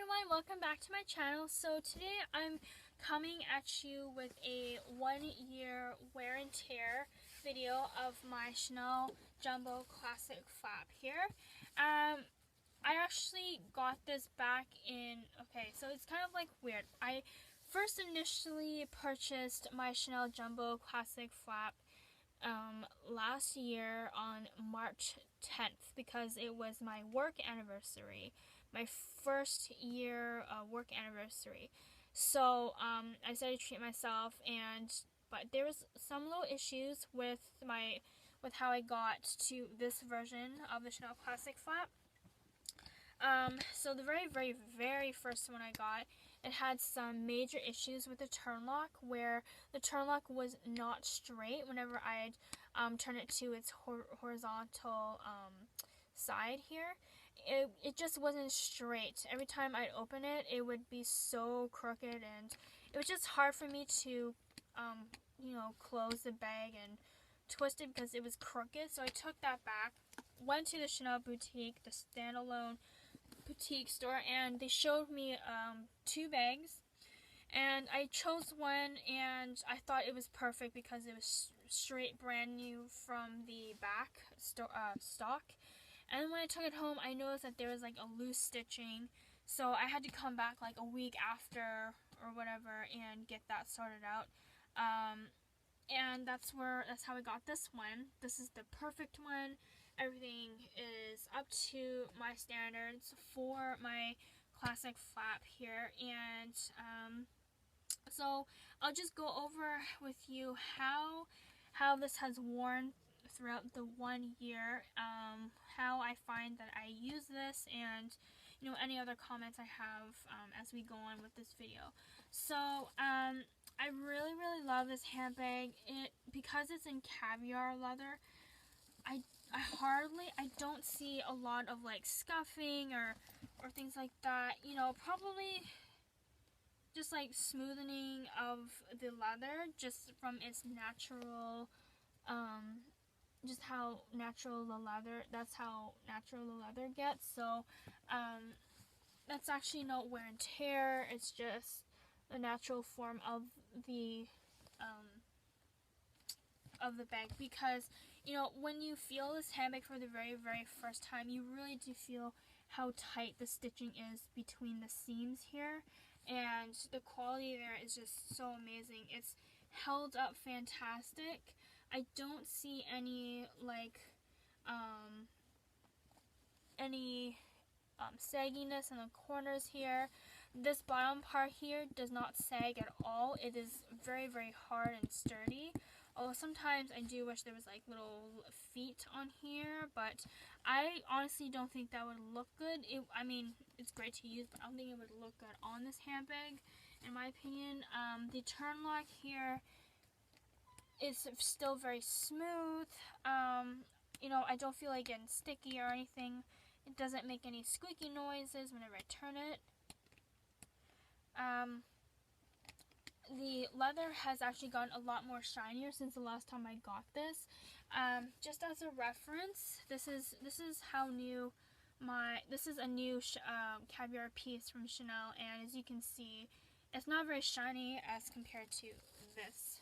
everyone, welcome back to my channel. So today I'm coming at you with a 1-year wear and tear video of my Chanel Jumbo Classic Flap here. I actually got this back in, so it's kind of like weird. I first initially purchased my Chanel Jumbo Classic Flap last year on March 10th because it was my work anniversary, my first year work anniversary. So I decided to treat myself, but there was some little issues with how I got to this version of the Chanel Classic Flap. So the very first one I got, it had some major issues with the turn lock, where the turn lock was not straight whenever I'd turn it to its horizontal side here. It just wasn't straight. Every time I'd open it, it would be so crooked, and it was just hard for me to close the bag and twist it because it was crooked. So I took that back, went to the Chanel boutique, the standalone boutique store, and they showed me 2 bags, and I chose one, and I thought it was perfect because it was straight brand new from the back stock. And when I took it home, I noticed that there was like a loose stitching, so I had to come back like a week after or whatever and get that sorted out. And that's how I got this one. This is the perfect one. Everything is up to my standards for my classic flap here, and so I'll just go over with you how this has worn throughout the 1 year, how I find that I use this, and any other comments I have as we go on with this video. So I really love this handbag. Because it's in caviar leather, I don't see a lot of like scuffing or things like that. Probably just like smoothing of the leather just from its natural, just how natural the leather, that's how natural the leather gets. So that's actually no wear and tear. It's just the natural form of the bag, because when you feel this handbag for the very first time, you really do feel how tight the stitching is between the seams here, and the quality there is just so amazing. It's held up fantastic. I don't see any sagginess in the corners here. This bottom part here does not sag at all. It is very hard and sturdy. Although sometimes I do wish there was like little feet on here, but I honestly don't think that would look good. I mean, it's great to use, but I don't think it would look good on this handbag, in my opinion. The turn lock here is still very smooth. I don't feel like getting sticky or anything. It doesn't make any squeaky noises whenever I turn it. The leather has actually gotten a lot more shinier since the last time I got this. Just as a reference, this is how new this is a new caviar piece from Chanel, and as you can see, it's not very shiny as compared to this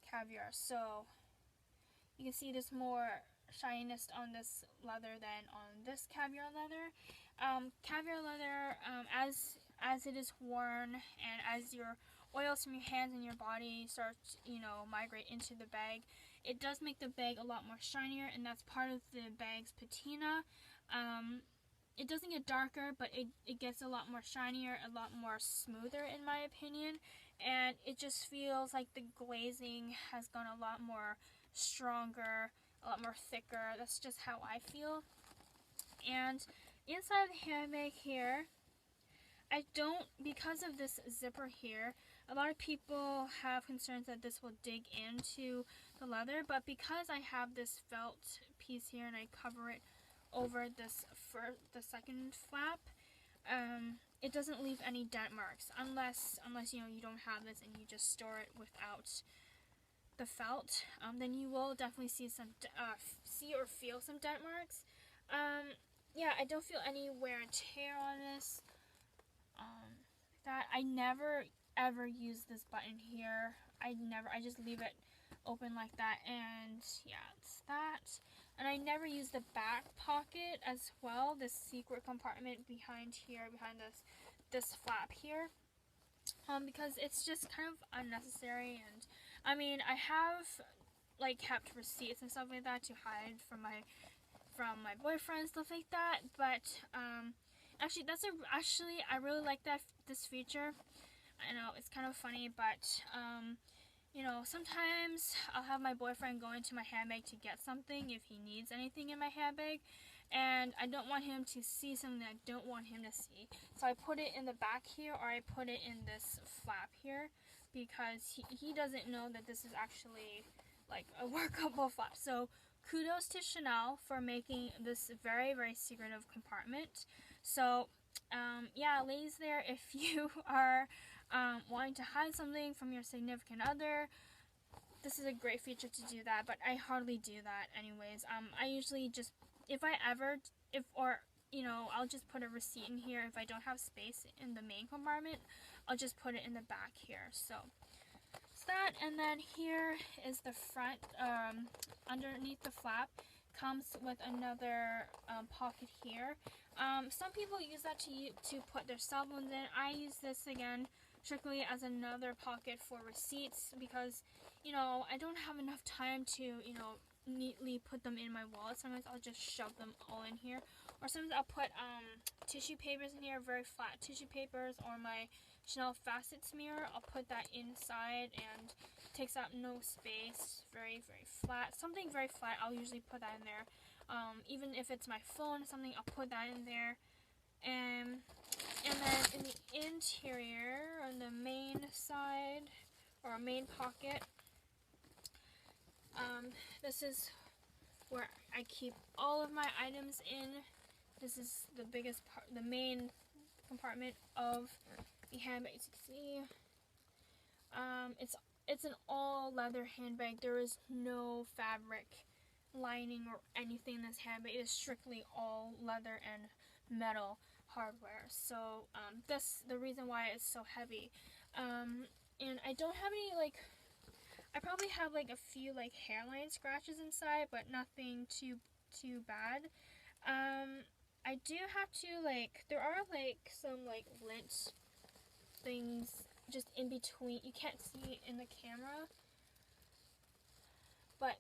caviar. So you can see there's more shininess on this leather than on this caviar leather. Caviar leather, as it is worn and as your oils from your hands and your body start migrate into the bag, it does make the bag a lot more shinier, and that's part of the bag's patina. It doesn't get darker, but it gets a lot more shinier, a lot more smoother, in my opinion, and it just feels like the glazing has gone a lot more stronger, a lot more thicker. That's just how I feel. And inside of the handbag here, because of this zipper here, a lot of people have concerns that this will dig into the leather, but because I have this felt piece here and I cover it over the second flap, it doesn't leave any dent marks, unless you don't have this and you just store it without the felt. Then you will definitely see or feel some dent marks. Yeah, I don't feel any wear and tear on this. that. I never ever use this button here. I just leave it open like that, and yeah, it's that. And I never use the back pocket as well, this secret compartment behind here, behind this flap here, because it's just kind of unnecessary. And I mean, I have like kept receipts and stuff like that to hide from my boyfriend, stuff like that. But actually, I really like this feature. I know it's kind of funny, but you know, sometimes I'll have my boyfriend go into my handbag to get something if he needs anything in my handbag, and I don't want him to see something that I don't want him to see. So I put it in the back here, or I put it in this flap here, because he doesn't know that this is actually like a workable flap. So kudos to Chanel for making this very, very secretive compartment. So yeah, ladies there, if you are wanting to hide something from your significant other, this is a great feature to do that, but I hardly do that anyways. I usually just, I'll just put a receipt in here. If I don't have space in the main compartment, I'll just put it in the back here. So it's that, and then here is the front, underneath the flap, comes with another pocket here. Some people use that to put their cell phones in. I use this again strictly as another pocket for receipts, because I don't have enough time to neatly put them in my wallet. Sometimes I'll just shove them all in here, or sometimes I'll put tissue papers in here, very flat tissue papers, or my Chanel facet smear. I'll put that inside, and takes up no space. Very, very flat, something very flat, I'll usually put that in there. Even if it's my phone, something, I'll put that in there. And then in the interior, on the main side, or main pocket, this is where I keep all of my items in. This is the biggest part, the main compartment of the handbag. As you can see, it's an all leather handbag. There is no fabric lining or anything in this handbag. It is strictly all leather and metal hardware. So that's the reason why it's so heavy. And I don't have any, I probably have a few hairline scratches inside, but nothing too bad. I do have to there are some lint things just in between. You can't see in the camera, but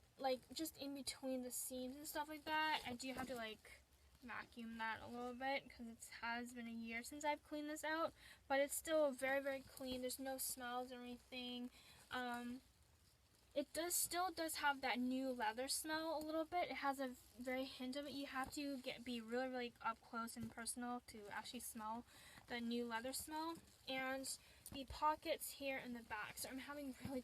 just in between the seams and stuff like that. I do have to vacuum that a little bit, because it has been a year since I've cleaned this out, but it's still very, very clean. There's no smells or anything. It still does have that new leather smell a little bit. It has a very hint of it. You have to be really, really up close and personal to actually smell the new leather smell. And the pockets here in the back. So I'm having real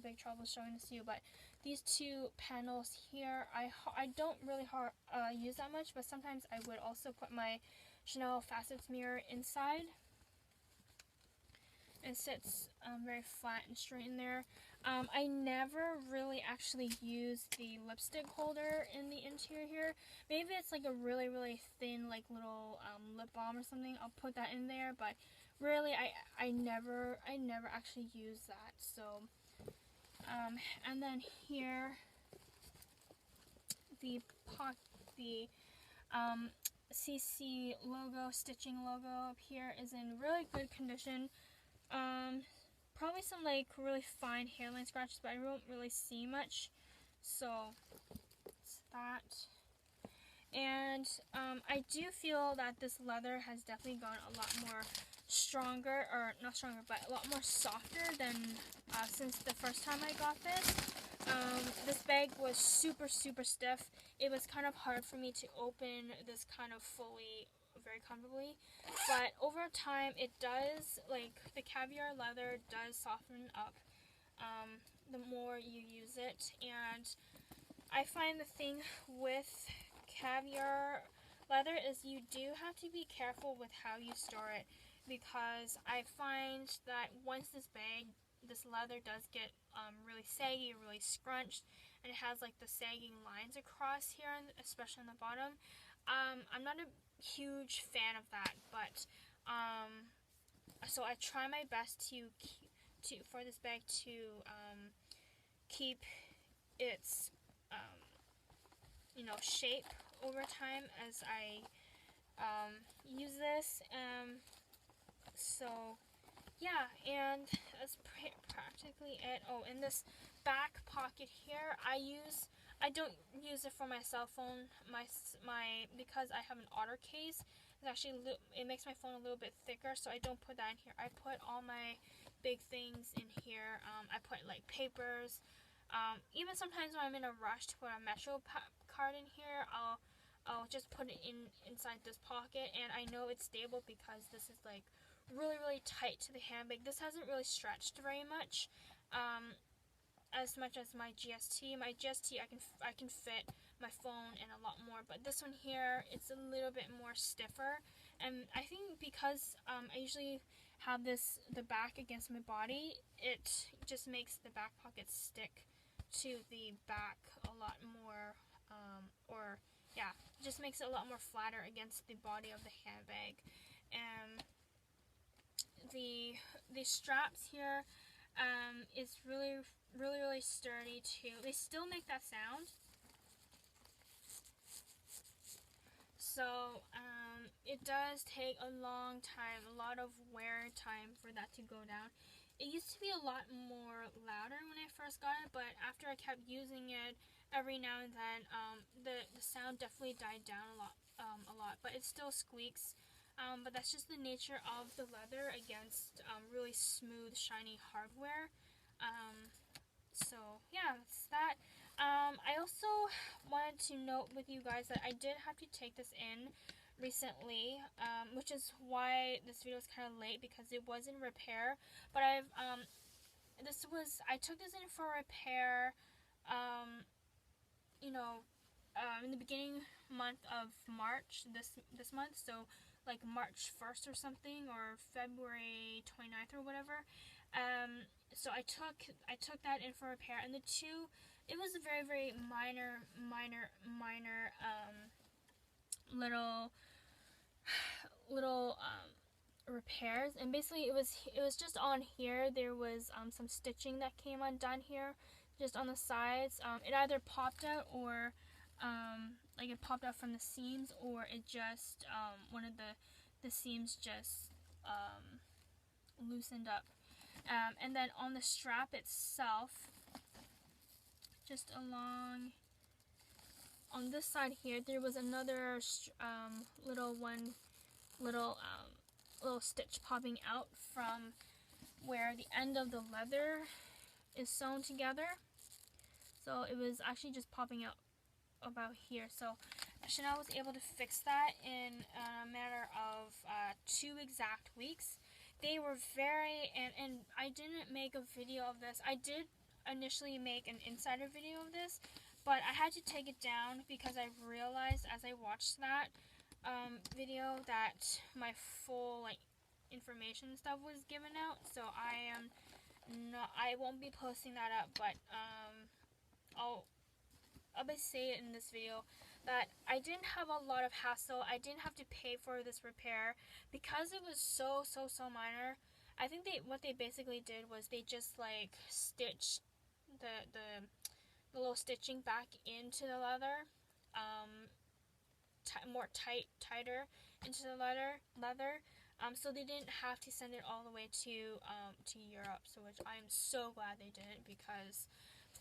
big trouble showing this to you, but these two panels here, I don't really use that much, but sometimes I would also put my Chanel facets mirror inside. It sits very flat and straight in there. I never really actually use the lipstick holder in the interior here. Maybe it's a really, really thin little lip balm or something. I'll put that in there, but really I never actually use that. So and then here the CC logo, stitching logo up here is in really good condition. Probably some really fine hairline scratches, but I won't really see much. So it's that. And I do feel that this leather has definitely gone a lot more stronger, or not stronger, but a lot more softer than since the first time I got this. This bag was super, super stiff. It was kind of hard for me to open this kind of fully, very comfortably, but over time it does, the caviar leather does soften up the more you use it. And I find the thing with caviar leather is you do have to be careful with how you store it, because I find that once this leather does get really saggy, really scrunched, and it has the sagging lines across here, especially on the bottom, I'm not a huge fan of that. But so I try my best for this bag to keep its shape over time as I use this. So yeah, and that's practically it. Oh, in this back pocket here, I don't use it for my cell phone. My because I have an otter case. It's actually it makes my phone a little bit thicker, so I don't put that in here. I put all my big things in here. I put like papers. Even sometimes when I'm in a rush to put a Metro card in here, I'll just put it inside this pocket, and I know it's stable because this is like really tight to the handbag. This hasn't really stretched very much, as much as my GST. My GST I can fit my phone and a lot more, but this one here, it's a little bit more stiffer, and I think because I usually have the back against my body, it just makes the back pocket stick to the back a lot more, it just makes it a lot more flatter against the body of the handbag. And the straps here is really sturdy too. They still make that sound. So it does take a long time, a lot of wear time for that to go down. It used to be a lot more louder when I first got it, but after I kept using it every now and then, the sound definitely died down a lot, but it still squeaks. But that's just the nature of the leather against really smooth, shiny hardware. So yeah, that's that. I also wanted to note with you guys that I did have to take this in recently, which is why this video is kind of late, because it was in repair. But I took this in for repair, in the beginning month of March, this month, so like March 1st or something, or February 29th or whatever. So I took that in for repair, and it was a very minor little repairs, and basically it was just on here. There was some stitching that came undone here, just on the sides. It either popped out, or like it popped out from the seams, or it just one of the seams just loosened up. And then on the strap itself, just along on this side here, there was another little stitch popping out from where the end of the leather is sewn together. So it was actually just popping out about here. So Chanel was able to fix that in a matter of 2 exact weeks. They were and I didn't make a video of this. I did initially make an insider video of this, but I had to take it down because I realized as I watched that video that my full information stuff was given out. So I won't be posting that up, but I'll say it in this video that I didn't have a lot of hassle. I didn't have to pay for this repair because it was so minor. I think what they basically did was they just stitched the little stitching back into the leather, tighter into the leather. So they didn't have to send it all the way to Europe. So which I am so glad they didn't, because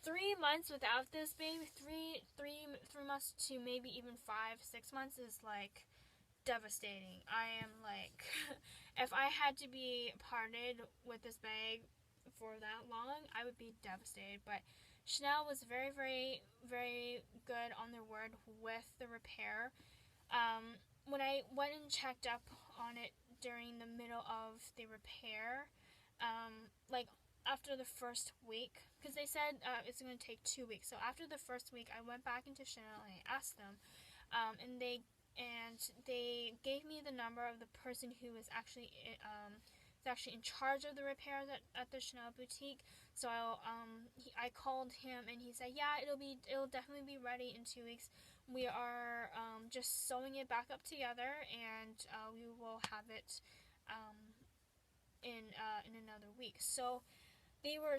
3 months without this baby, three months to maybe even 5-6 months is devastating. I am if I had to be parted with this bag for that long, I would be devastated. But Chanel was very good on their word with the repair. When I went and checked up on it during the middle of the repair, after the first week, because they said it's going to take 2 weeks. So after the first week, I went back into Chanel and I asked them, and they gave me the number of the person who was actually in charge of the repairs at the Chanel boutique. So I called him, and he said, yeah, it'll definitely be ready in 2 weeks. We are just sewing it back up together, and we will have it in another week. So they were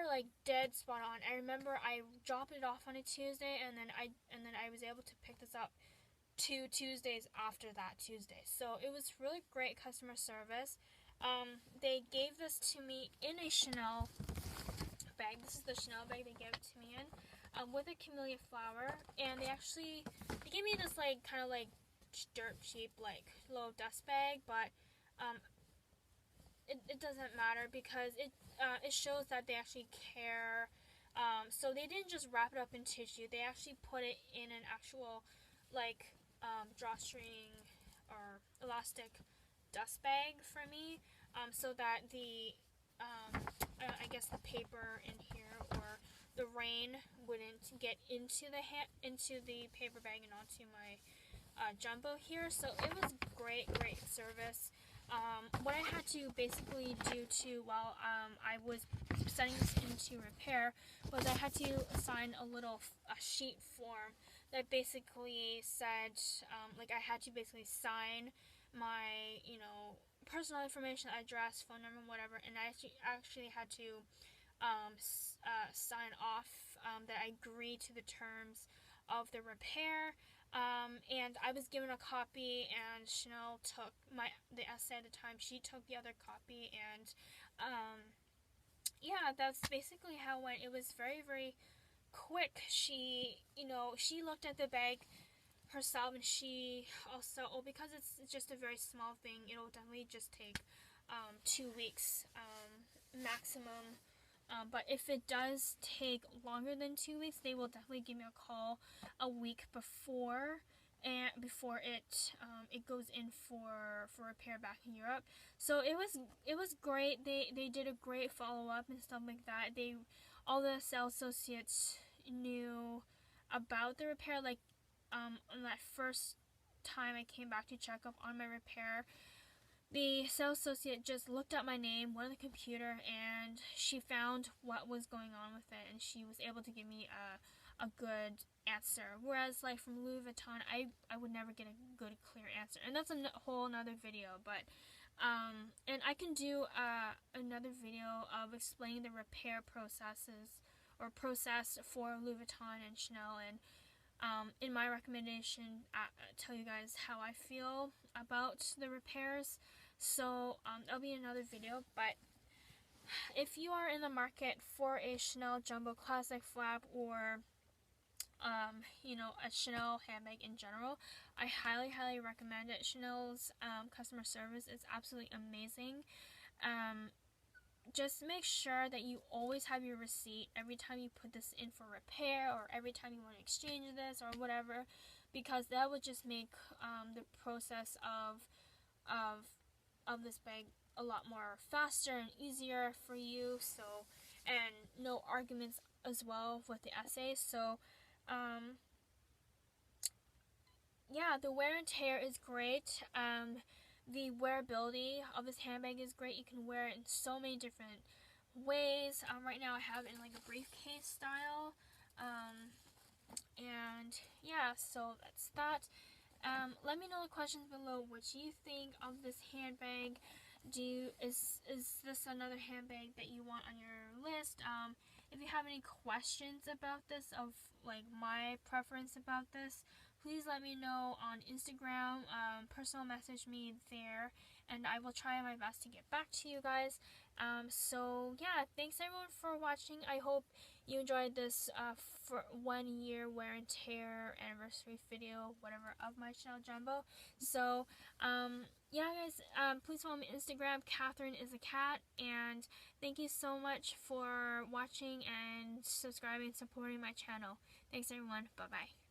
like dead spot on. I remember I dropped it off on a Tuesday, and then I was able to pick this up 2 Tuesdays after that Tuesday. So it was really great customer service. They gave this to me in a Chanel bag. This is the Chanel bag they gave it to me in, with a camellia flower, and they gave me this like kind of like dirt cheap like little dust bag, but it doesn't matter because it shows that they actually care. So they didn't just wrap it up in tissue; they actually put it in an actual like drawstring or elastic dust bag for me, so that the I guess the paper in here or the rain wouldn't get into the paper bag and onto my jumbo here. So it was great service. What I had to basically do while I was sending this into repair was I had to sign a sheet form that basically said, like I had to basically sign my, personal information, address, phone number, whatever, and I actually had to sign off that I agree to the terms of the repair. And I was given a copy, and Chanel took the essay at the time. She took the other copy, and yeah, that's basically how it went. It was very, very quick. She looked at the bag herself, and she also, because it's just a very small thing, it'll definitely just take 2 weeks maximum. But if it does take longer than 2 weeks, they will definitely give me a call a week before it goes in for repair back in Europe. So it was great. They did a great follow up and stuff like that. All the sales associates knew about the repair. Like on that first time I came back to check up on my repair, the sales associate just looked up my name, went on the computer, and she found what was going on with it, and she was able to give me a good answer. Whereas like from Louis Vuitton, I would never get a good clear answer, and that's a whole another video. But and I can do another video of explaining the repair processes or process for Louis Vuitton and Chanel, and in my recommendation, tell you guys how I feel about the repairs. So that'll be another video. But if you are in the market for a Chanel Jumbo Classic flap, or a Chanel handbag in general, I highly recommend it. Chanel's customer service is absolutely amazing. Just make sure that you always have your receipt every time you put this in for repair, or every time you want to exchange this or whatever, because that would just make the process of this bag a lot more faster and easier for you. So, and no arguments as well with the essays. So yeah, the wear and tear is great. The wearability of this handbag is great. You can wear it in so many different ways. Right now I have it in like a briefcase style. And yeah, so that's that. Let me know in the questions below what you think of this handbag. Is this another handbag that you want on your list? If you have any questions about this, of like my preference about this, please let me know on Instagram. Personal message me there, and I will try my best to get back to you guys. So yeah, thanks everyone for watching. I hope you enjoyed this for 1 year wear and tear anniversary video, whatever, of my Chanel Jumbo. So yeah guys, please follow me on Instagram, Catherine is a cat, and thank you so much for watching and subscribing and supporting my channel. Thanks everyone, bye bye.